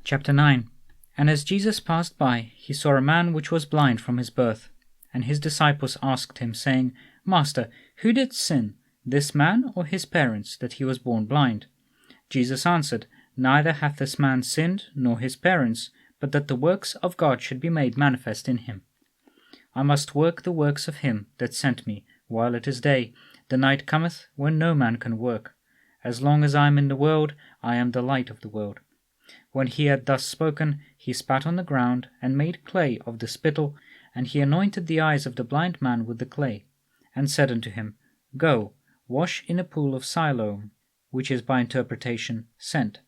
Chapter 9. And as Jesus passed by, he saw a man which was blind from his birth. And his disciples asked him, saying, Master, who did sin, this man or his parents, that he was born blind? Jesus answered, Neither hath this man sinned, nor his parents, but that the works of God should be made manifest in him. I must work the works of him that sent me, while it is day. The night cometh, when no man can work. As long as I am in the world, I am the light of the world. When he had thus spoken, he spat on the ground, and made clay of the spittle, and he anointed the eyes of the blind man with the clay, and said unto him, Go, wash in a pool of Siloam, which is by interpretation, sent.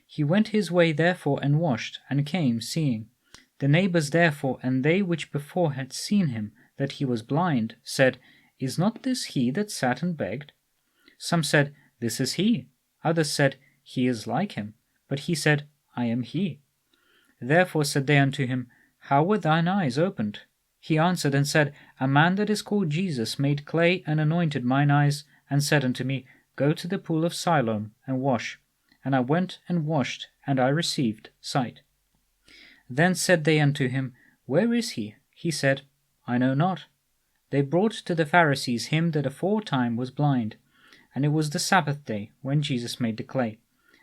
He went his way therefore and washed, and came, seeing. The neighbours therefore, and they which before had seen him, that he was blind, said, Is not this he that sat and begged? Some said, This is he. Others said, He is like him. But he said, I am he. Therefore said they unto him, How were thine eyes opened? He answered and said, A man that is called Jesus made clay and anointed mine eyes, and said unto me, Go to the pool of Siloam, and wash. And I went and washed, and I received sight. Then said they unto him, Where is he? He said, I know not. They brought to the Pharisees him that aforetime was blind. And it was the Sabbath day, when Jesus made the clay,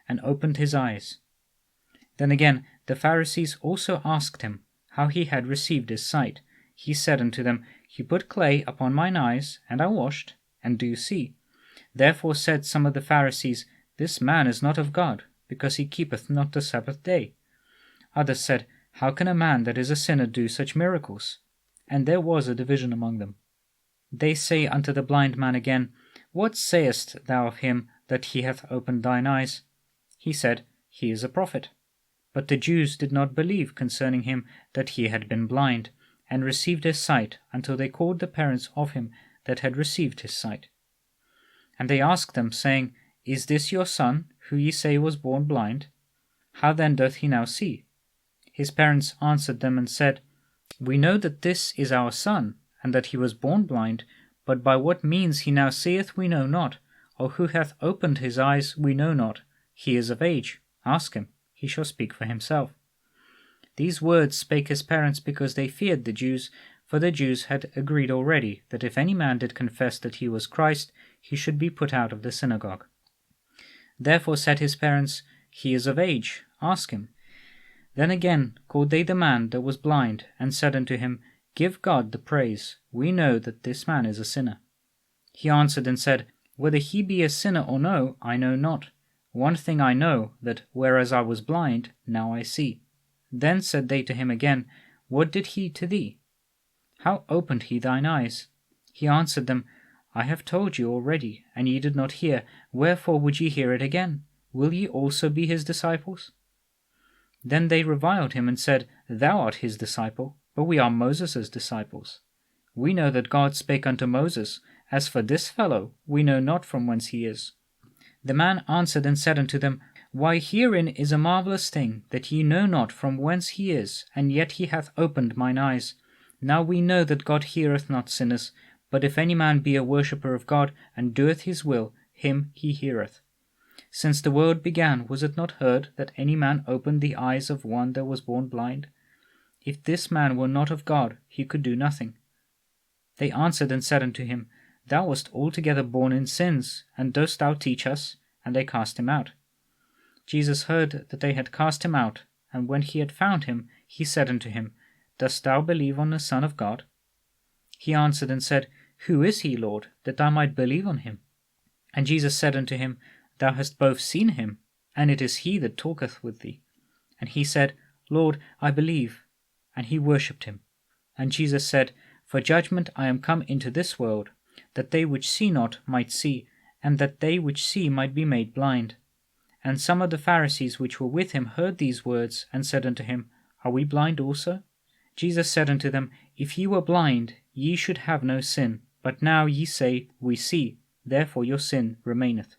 and opened his eyes. Then again the Pharisees also asked him, how he had received his sight. He said unto them, He put clay upon mine eyes, and I washed, and do see. Therefore said some of the Pharisees, This man is not of God, because he keepeth not the Sabbath day. Others said, How can a man that is a sinner do such miracles? And there was a division among them. They say unto the blind man again, What sayest thou of him that he hath opened thine eyes? He said, He is a prophet. But the Jews did not believe concerning him that he had been blind, and received his sight, until they called the parents of him that had received his sight. And they asked them, saying, Is this your son, who ye say was born blind? How then doth he now see? His parents answered them and said, We know that this is our son, and that he was born blind, but by what means he now seeth we know not, or who hath opened his eyes we know not. He is of age. Ask him, he shall speak for himself. These words spake his parents because they feared the Jews, for the Jews had agreed already that if any man did confess that he was Christ, he should be put out of the synagogue. Therefore said his parents, He is of age. Ask him. Then again called they the man that was blind, and said unto him, Give God the praise. We know that this man is a sinner. He answered and said, Whether he be a sinner or no, I know not. One thing I know, that whereas I was blind, now I see. Then said they to him again, What did he to thee? How opened he thine eyes? He answered them, I have told you already, and ye did not hear. Wherefore would ye hear it again? Will ye also be his disciples? Then they reviled him and said, Thou art his disciple, but we are Moses' disciples. We know that God spake unto Moses. As for this fellow, we know not from whence he is. The man answered and said unto them, Why, herein is a marvellous thing, that ye know not from whence he is, and yet he hath opened mine eyes. Now we know that God heareth not sinners, but if any man be a worshipper of God, and doeth his will, him he heareth. Since the world began, was it not heard that any man opened the eyes of one that was born blind? If this man were not of God, he could do nothing. They answered and said unto him, Thou wast altogether born in sins, and dost thou teach us? And they cast him out. Jesus heard that they had cast him out, and when he had found him, he said unto him, Dost thou believe on the Son of God? He answered and said, Who is he, Lord, that I might believe on him? And Jesus said unto him, Thou hast both seen him, and it is he that talketh with thee. And he said, Lord, I believe. And he worshipped him. And Jesus said, For judgment I am come into this world, that they which see not might see, and that they which see might be made blind. And some of the Pharisees which were with him heard these words, and said unto him, Are we blind also? Jesus said unto them, If ye were blind, ye should have no sin, but now ye say, We see, therefore your sin remaineth.